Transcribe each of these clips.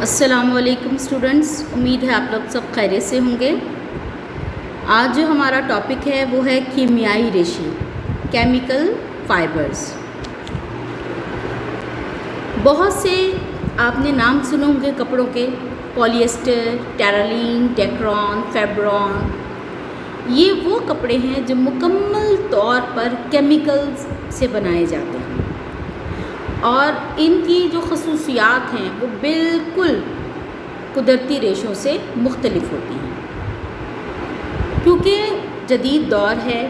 السلام علیکم اسٹوڈنٹس، امید ہے آپ لوگ سب خیریت سے ہوں گے۔ آج جو ہمارا ٹاپک ہے وہ ہے کیمیائی ریشے، کیمیکل فائبرز۔ بہت سے آپ نے نام سنے ہوں گے کپڑوں کے، پولی ایسٹر، ٹیرالین، ڈیکرون، فیبرون۔ یہ وہ کپڑے ہیں جو مکمل طور پر کیمیکلز سے بنائے جاتے ہیں، اور ان کی جو خصوصیات ہیں وہ بالکل قدرتی ریشوں سے مختلف ہوتی ہیں، کیونکہ جدید دور ہے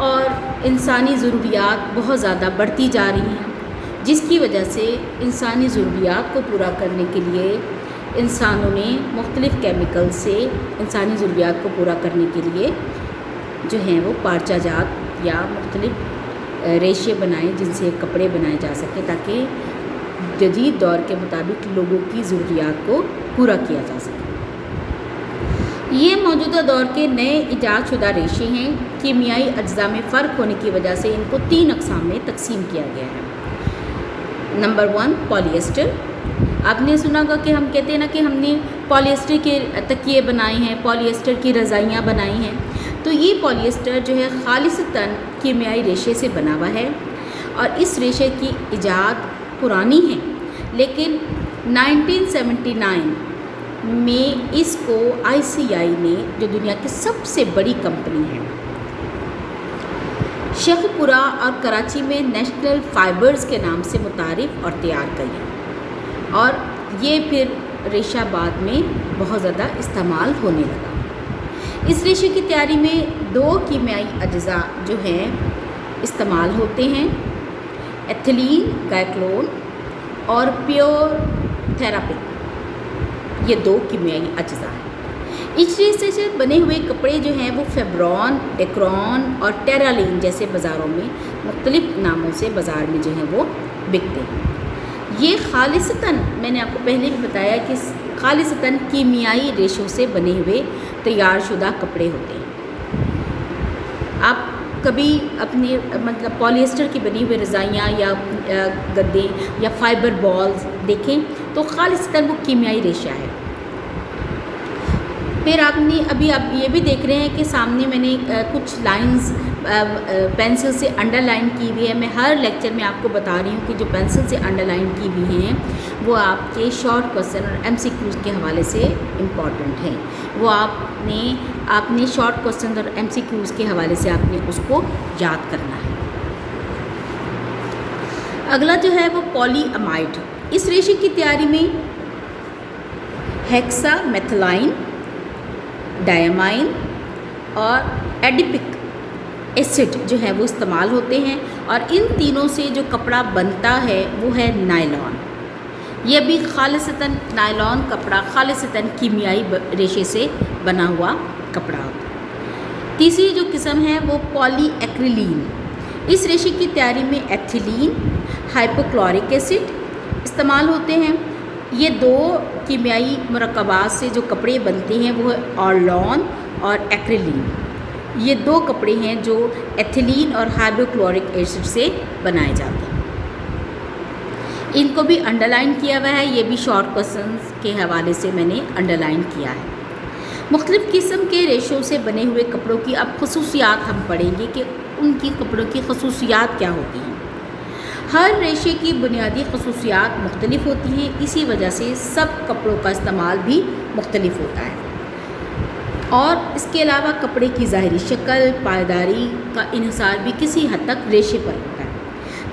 اور انسانی ضروریات بہت زیادہ بڑھتی جا رہی ہیں، جس کی وجہ سے انسانی ضروریات کو پورا کرنے کے لیے انسانوں نے مختلف کیمیکل سے انسانی ضروریات کو پورا کرنے کے لیے جو ہیں وہ پارچہ جات یا مختلف ریشے بنائے جن سے کپڑے بنائے جا سکے، تاکہ جدید دور کے مطابق لوگوں کی ضروریات کو پورا کیا جا سکے۔ یہ موجودہ دور کے نئے ایجاد شدہ ریشے ہیں۔ کیمیائی اجزاء میں فرق ہونے کی وجہ سے ان کو 3 اقسام میں تقسیم کیا گیا ہے۔ نمبر 1 پولی ایسٹر۔ آپ نے سنا ہوگا کہ ہم کہتے ہیں نا کہ ہم نے پولی ایسٹر کے تکیے بنائے ہیں، پولی ایسٹر کی رضائیاں بنائی ہیں۔ تو یہ پولی ایسٹر جو ہے خالصتاً کیمیائی ریشے سے بنا ہوا ہے، اور اس ریشے کی ایجاد پرانی ہے، لیکن 1979 میں اس کو ICI نے، جو دنیا کی سب سے بڑی کمپنی ہے، شیخ پورہ اور کراچی میں نیشنل فائبرز کے نام سے متعارف اور تیار کی ہے، اور یہ پھر ریشہ بعد میں بہت زیادہ استعمال ہونے لگا۔ اس ریشے کی تیاری میں 2 کیمیائی اجزاء جو ہیں استعمال ہوتے ہیں، ایتھیلین گائیکلون اور پیور تھراپک۔ یہ 2 کیمیائی اجزاء ہیں۔ اس ریشے سے بنے ہوئے کپڑے جو ہیں وہ فیبرون، ڈیکرون اور ٹیرالین جیسے بازاروں میں مختلف ناموں سے بازار میں جو ہیں وہ بکتے ہیں۔ یہ خالصتاً، میں نے آپ کو پہلے بھی بتایا کہ خالصتاً کیمیائی ریشوں سے بنے ہوئے تیار شدہ کپڑے ہوتے ہیں۔ آپ کبھی اپنے پولی ایسٹر کی بنی ہوئی رضائیاں یا گدے یا فائبر بالز دیکھیں تو خالصتاً وہ کیمیائی ریشہ ہے۔ پھر آپ یہ بھی دیکھ رہے ہیں کہ سامنے میں نے کچھ لائنز پینسل سے انڈر لائن کی ہوئی ہے۔ میں ہر لیکچر میں آپ کو بتا رہی ہوں کہ جو پینسل سے انڈر لائن کی ہوئی ہیں وہ آپ کے شارٹ کوسچن اور MCQs کے حوالے سے امپورٹنٹ ہیں۔ وہ آپ نے شارٹ کوسچن اور MCQs کے حوالے سے آپ نے اس کو یاد کرنا ہے۔ اگلا جو ہے وہ پولی امائڈ۔ اس ریشے کی تیاری میں ہیکسا میتھلائن، ڈائامائن اور ایڈیپک ایسڈ جو ہے وہ استعمال ہوتے ہیں، اور ان تینوں سے جو کپڑا بنتا ہے وہ ہے نائلون۔ یہ بھی خالصتاً نائلون کپڑا خالصتاً کیمیائی ریشے سے بنا ہوا کپڑا ہوتا ہے۔ تیسری جو قسم ہے وہ پولی ایکریلین۔ اس ریشے کی تیاری میں ایتھیلین، ہائپوکلورک ایسڈ استعمال ہوتے ہیں۔ یہ 2 کیمیائی مرکبات سے جو کپڑے بنتے ہیں وہ ہے اورلون اور ایکریلین۔ یہ 2 کپڑے ہیں جو ایتھیلین اور ہائپوکلورک ایسڈ سے بنائے جاتے ہیں۔ ان کو بھی انڈر لائن کیا ہوا ہے، یہ بھی شارٹ کوسچنز کے حوالے سے میں نے انڈر لائن کیا ہے۔ مختلف قسم کے ریشوں سے بنے ہوئے کپڑوں کی اب خصوصیات ہم پڑھیں گے کہ ان کی کپڑوں کی خصوصیات کیا ہوتی ہیں۔ ہر ریشے کی بنیادی خصوصیات مختلف ہوتی ہیں، اسی وجہ سے سب کپڑوں کا استعمال بھی مختلف ہوتا ہے، اور اس کے علاوہ کپڑے کی ظاہری شکل، پائیداری کا انحصار بھی کسی حد تک ریشے پر ہوتا ہے۔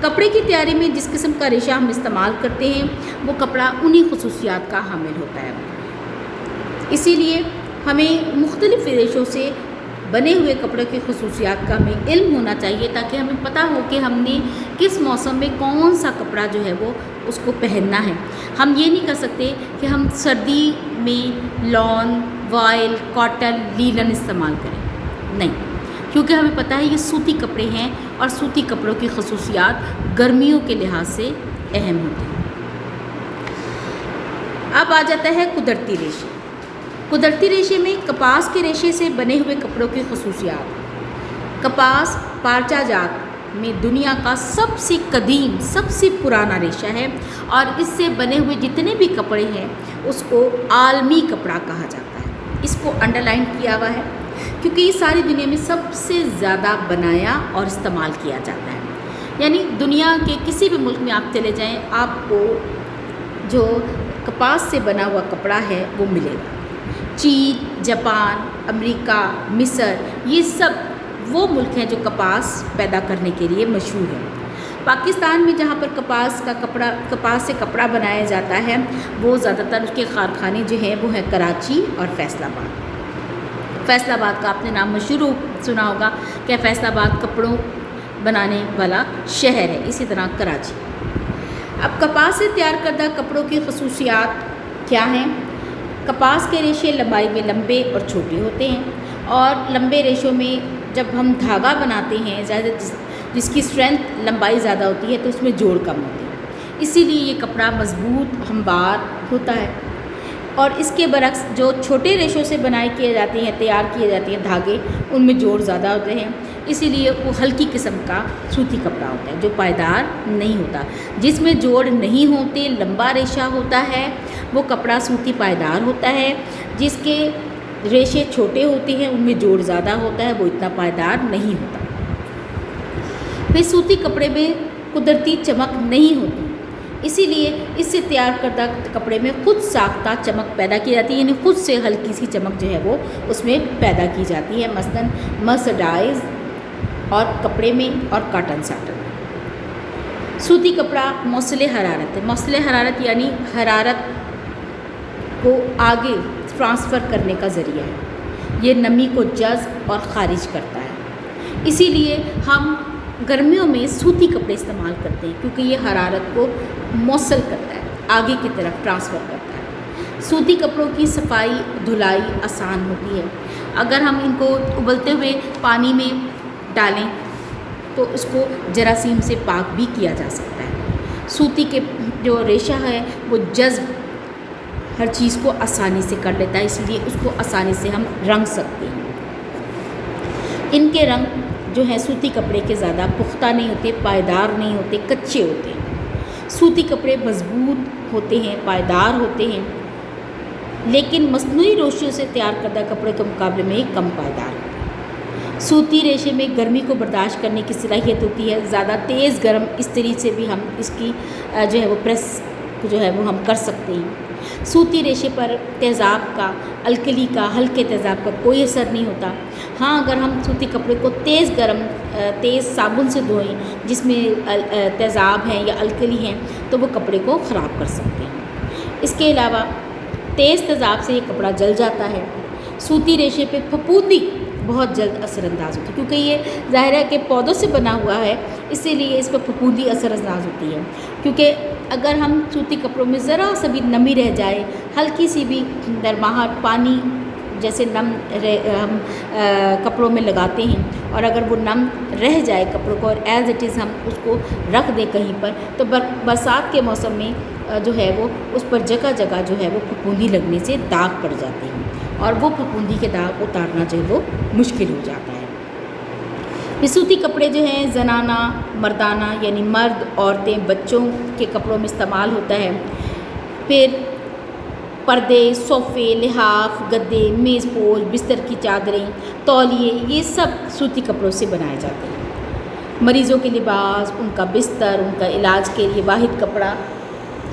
کپڑے کی تیاری میں جس قسم کا ریشہ ہم استعمال کرتے ہیں وہ کپڑا انہی خصوصیات کا حامل ہوتا ہے۔ اسی لیے ہمیں مختلف ریشوں سے بنے ہوئے کپڑے کی خصوصیات کا ہمیں علم ہونا چاہیے، تاکہ ہمیں پتہ ہو کہ ہم نے کس موسم میں کون سا کپڑا جو ہے وہ اس کو پہننا ہے۔ ہم یہ نہیں کر سکتے کہ ہم سردی میں لون، وائل، کاٹن، لیلن استعمال کریں، نہیں، کیونکہ ہمیں پتہ ہے یہ سوتی کپڑے ہیں، اور سوتی کپڑوں کی خصوصیات گرمیوں کے لحاظ سے اہم ہوتی ہیں۔ اب آ جاتا ہے قدرتی ریشے۔ قدرتی ریشے میں کپاس کے ریشے سے بنے ہوئے کپڑوں کی خصوصیات۔ کپاس پارچہ جات میں دنیا کا سب سے قدیم، سب سے پرانا ریشہ ہے، اور اس سے بنے ہوئے جتنے بھی کپڑے ہیں اس کو عالمی کپڑا کہا جاتا ہے۔ اس کو انڈر لائن کیا ہوا ہے کیونکہ یہ ساری دنیا میں سب سے زیادہ بنایا اور استعمال کیا جاتا ہے۔ یعنی دنیا کے کسی بھی ملک میں آپ چلے جائیں، آپ کو جو کپاس سے بنا ہوا کپڑا ہے وہ ملے گا۔ چین، جاپان، امریکہ، مصر، یہ سب وہ ملک ہیں جو کپاس پیدا کرنے کے لیے مشہور ہیں۔ پاکستان میں جہاں پر کپاس سے کپڑا بنایا جاتا ہے، وہ زیادہ تر اس کے کارخانے جو ہیں وہ ہیں کراچی اور فیصل آباد۔ فیصل آباد کا آپ نے نام مشہور سنا ہوگا کہ فیصل آباد کپڑوں بنانے والا شہر ہے، اسی طرح کراچی۔ اب کپاس سے تیار کردہ کپڑوں کی خصوصیات کیا ہیں؟ کپاس کے ریشے لمبائی میں لمبے اور چھوٹے ہوتے ہیں، اور لمبے ریشوں میں جب ہم دھاگا بناتے ہیں، زیادہ جس کی اسٹرینتھ لمبائی زیادہ ہوتی ہے تو اس میں جوڑ کم ہوتے ہیں، اسی لیے یہ کپڑا مضبوط ہموار ہوتا ہے۔ اور اس کے برعکس جو چھوٹے ریشوں سے تیار کیے جاتے ہیں دھاگے، ان میں جوڑ زیادہ ہوتے ہیں، اسی لیے وہ ہلکی قسم کا سوتی کپڑا ہوتا ہے جو پائیدار نہیں ہوتا۔ جس میں جوڑ نہیں ہوتے، لمبا ریشہ ہوتا ہے، وہ کپڑا سوتی پائیدار ہوتا ہے۔ جس کے ریشے چھوٹے ہوتے ہیں، ان میں جوڑ زیادہ ہوتا ہے، وہ اتنا پائیدار نہیں ہوتا۔ پھر سوتی کپڑے میں قدرتی چمک نہیں ہوتی، اسی لیے اس سے تیار کردہ کپڑے میں خود ساختہ چمک پیدا کی جاتی ہے، یعنی خود سے ہلکی سی چمک جو ہے وہ اس میں پیدا کی جاتی ہے، مثلاً مرسڈائز اور کپڑے میں اور کاٹن ساٹن میں۔ سوتی کپڑا موصل حرارت ہے۔ موصل حرارت یعنی حرارت کو آگے ٹرانسفر کرنے کا ذریعہ ہے، یہ نمی کو جذب اور خارج کرتا ہے۔ اسی لیے ہم گرمیوں میں سوتی کپڑے استعمال کرتے ہیں کیونکہ یہ حرارت کو موصل کرتا ہے، آگے کی طرف ٹرانسفر کرتا ہے۔ سوتی کپڑوں کی صفائی دھلائی آسان ہوتی ہے۔ اگر ہم ان کو ابلتے ہوئے پانی میں ڈالیں تو اس کو جراثیم سے پاک بھی کیا جا سکتا ہے۔ سوتی کے جو ریشہ ہے وہ جذب ہر چیز کو آسانی سے کر لیتا ہے، اس لیے اس کو آسانی سے ہم رنگ سکتے ہیں۔ ان کے رنگ جو ہیں سوتی کپڑے کے زیادہ پختہ نہیں ہوتے، پائیدار نہیں ہوتے، کچے ہوتے ہیں۔ سوتی کپڑے مضبوط ہوتے ہیں، پائیدار ہوتے ہیں، لیکن مصنوعی ریشوں سے تیار کردہ کپڑے کے مقابلے میں کم پائیدار ہوتے ہیں۔ سوتی ریشے میں گرمی کو برداشت کرنے کی صلاحیت ہوتی ہے، زیادہ تیز گرم استری سے بھی ہم اس کی جو ہے وہ پریس جو ہے وہ ہم کر سکتے ہیں۔ سوتی ریشے پر تیزاب کا، الکلی کا، ہلکے تیزاب کا کوئی اثر نہیں ہوتا۔ ہاں اگر ہم سوتی کپڑے کو تیز صابن سے دھوئیں جس میں تیزاب ہیں یا الکلی ہیں تو وہ کپڑے کو خراب کر سکتے ہیں۔ اس کے علاوہ تیز تیزاب سے یہ کپڑا جل جاتا ہے۔ سوتی ریشے پہ پھپھوندی بہت جلد اثر انداز ہوتی ہے کیونکہ یہ ظاہر ہے کہ پودوں سے بنا ہوا ہے، اسی لیے اس پہ پھپھوندی اثر انداز ہوتی ہے، کیونکہ اگر ہم سوتی کپڑوں میں ذرا سا بھی نمی رہ جائے، ہلکی سی بھی نرماہٹ، پانی جیسے نم ہم کپڑوں میں لگاتے ہیں اور اگر وہ نم رہ جائے کپڑوں کو اور ایز اٹ از ہم اس کو رکھ دیں کہیں پر، تو برسات کے موسم میں جو ہے وہ اس پر جگہ جگہ جو ہے وہ پھپھوندی لگنے سے داغ پڑ جاتے ہیں اور وہ پھپھوندی کے داغ اتارنا جو ہے وہ مشکل ہو جاتا ہے۔ یہ سوتی کپڑے جو ہیں زنانہ، مردانہ یعنی مرد، عورتیں، بچوں کے کپڑوں میں استعمال ہوتا ہے۔ پھر پردے، صوفے، لحاف، گدے، میز پوش، بستر کی چادریں، تولیے، یہ سب سوتی کپڑوں سے بنائے جاتے ہیں۔ مریضوں کے لباس، ان کا بستر، ان کا علاج کے لیے واحد کپڑا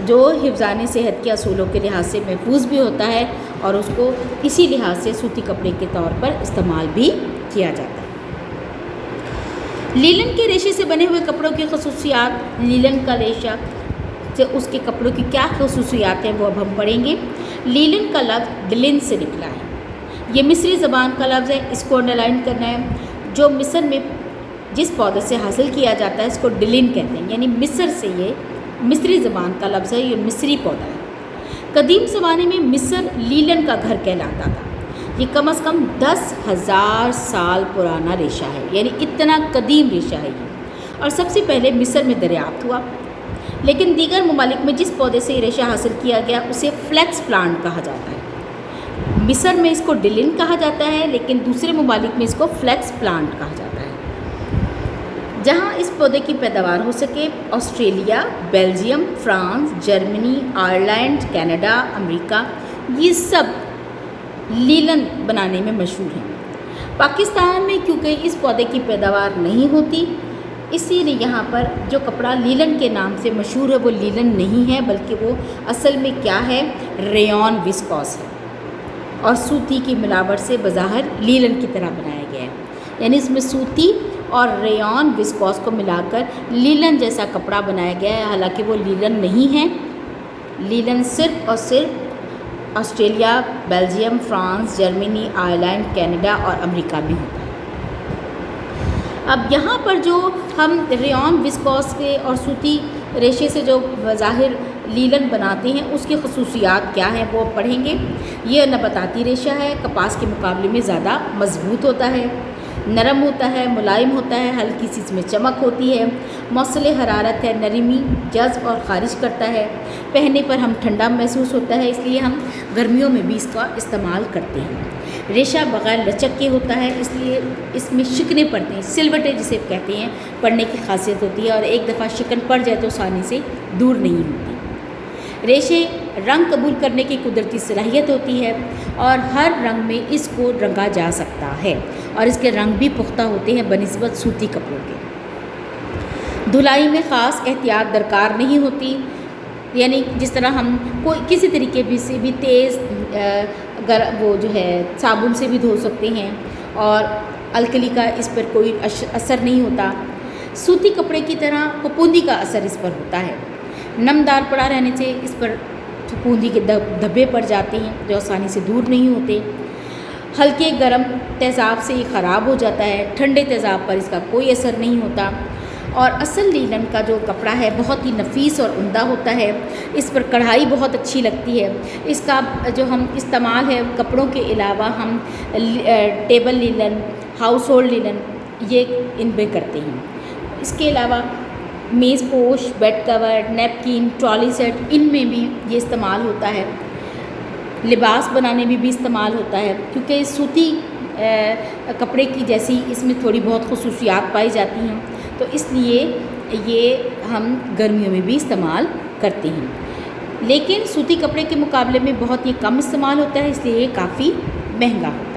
جو حفظان صحت کے اصولوں کے لحاظ سے محفوظ بھی ہوتا ہے اور اس کو اسی لحاظ سے سوتی کپڑے کے طور پر استعمال بھی کیا جاتا ہے۔ لیلن کے ریشے سے بنے ہوئے کپڑوں کی خصوصیات۔ لیلن کا ریشہ سے اس کے کپڑوں کی کیا خصوصیات ہیں وہ اب ہم پڑھیں گے۔ لیلن کا لفظ ڈلن سے نکلا ہے، یہ مصری زبان کا لفظ ہے، اس کو انڈرلائن کرنا ہے۔ جو مصر میں جس پودے سے حاصل کیا جاتا ہے اس کو ڈلن کہتے ہیں، یعنی مصر سے یہ مصری زبان کا لفظ ہے، یہ مصری پودا ہے۔ قدیم زمانے میں مصر لیلن کا گھر کہلاتا تھا۔ یہ کم از کم 10,000 سال پرانا ریشہ ہے، یعنی اتنا قدیم ریشہ ہے یہ، اور سب سے پہلے مصر میں دریافت ہوا۔ لیکن دیگر ممالک میں جس پودے سے یہ ریشہ حاصل کیا گیا اسے فلیکس پلانٹ کہا جاتا ہے۔ مصر میں اس کو ڈلن کہا جاتا ہے لیکن دوسرے ممالک میں اس کو فلیکس پلانٹ کہا جاتا ہے۔ جہاں اس پودے کی پیداوار ہو سکے Australia, Belgium, France, Germany, Ireland, Canada, امریکہ، یہ سب لیلن بنانے میں مشہور ہیں۔ پاکستان میں کیونکہ اس پودے کی پیداوار نہیں ہوتی، اسی لیے یہاں پر جو کپڑا لیلن کے نام سے مشہور ہے وہ لیلن نہیں ہے، بلکہ وہ اصل میں کیا ہے، ریون وسکوس ہے، اور سوتی کی ملاوٹ سے بظاہر لیلن کی طرح بنایا گیا ہے۔ یعنی اس میں سوتی اور ریون وسکوس کو ملا کر لیلن جیسا کپڑا بنایا گیا ہے، حالانکہ وہ لیلن نہیں ہے۔ لیلن صرف اور صرف Australia, Belgium, France, Germany, Ireland, Canada اور امریکہ میں ہوتا ہے۔ اب یہاں پر جو ہم ریون وسکوس کے اور سوتی ریشے سے جو بظاہر لیلن بناتے ہیں اس کی خصوصیات کیا ہیں وہ پڑھیں گے۔ یہ نباتاتی ریشہ ہے، کپاس کے مقابلے میں زیادہ مضبوط ہوتا ہے، نرم ہوتا ہے، ملائم ہوتا ہے، ہلکی سی اس میں چمک ہوتی ہے، موصل حرارت ہے، نرمی جذب اور خارج کرتا ہے، پہننے پر ہم ٹھنڈا محسوس ہوتا ہے، اس لیے ہم گرمیوں میں بھی اس کا استعمال کرتے ہیں۔ ریشہ بغیر لچک کے ہوتا ہے، اس لیے اس میں شکنیں پڑتے ہیں، سلوٹیں جسے کہتے ہیں، پڑنے کی خاصیت ہوتی ہے، اور ایک دفعہ شکن پڑ جائے تو آسانی سے دور نہیں ہوتی۔ ریشے رنگ قبول کرنے کی قدرتی صلاحیت ہوتی ہے، اور ہر رنگ میں اس کو رنگا جا سکتا ہے، اور اس کے رنگ بھی پختہ ہوتے ہیں بنسبت سوتی کپڑوں کے۔ دھلائی میں خاص احتیاط درکار نہیں ہوتی، یعنی جس طرح ہم کوئی کسی طریقے سے بھی تیز وہ جو ہے صابن سے بھی دھو سکتے ہیں، اور الکلی کا اس پر کوئی اثر نہیں ہوتا۔ سوتی کپڑے کی طرح پھپھوندی کا اثر اس پر ہوتا ہے، نمدار پڑا رہنے سے اس پر پھپھوندی کے دھبے پڑ جاتے ہیں جو آسانی سے دور نہیں ہوتے۔ ہلکے گرم تیزاب سے یہ خراب ہو جاتا ہے، ٹھنڈے تیزاب پر اس کا کوئی اثر نہیں ہوتا، اور اصل لیلن کا جو کپڑا ہے بہت ہی نفیس اور عمدہ ہوتا ہے، اس پر کڑھائی بہت اچھی لگتی ہے۔ اس کا جو ہم استعمال ہے کپڑوں کے علاوہ ہم ٹیبل لیلن، ہاؤس ہولڈ لیلن یہ ان پہ کرتے ہیں۔ اس کے علاوہ میز پوش، بیڈ کور، نیپکن، ٹرالی سیٹ، ان میں بھی یہ استعمال ہوتا ہے۔ لباس بنانے میں بھی استعمال ہوتا ہے، کیونکہ سوتی کپڑے کی جیسی اس میں تھوڑی بہت خصوصیات پائی جاتی ہیں، تو اس لیے یہ ہم گرمیوں میں بھی استعمال کرتے ہیں۔ لیکن سوتی کپڑے کے مقابلے میں بہت ہی کم استعمال ہوتا ہے، اس لیے یہ کافی مہنگا ہوتا ہے۔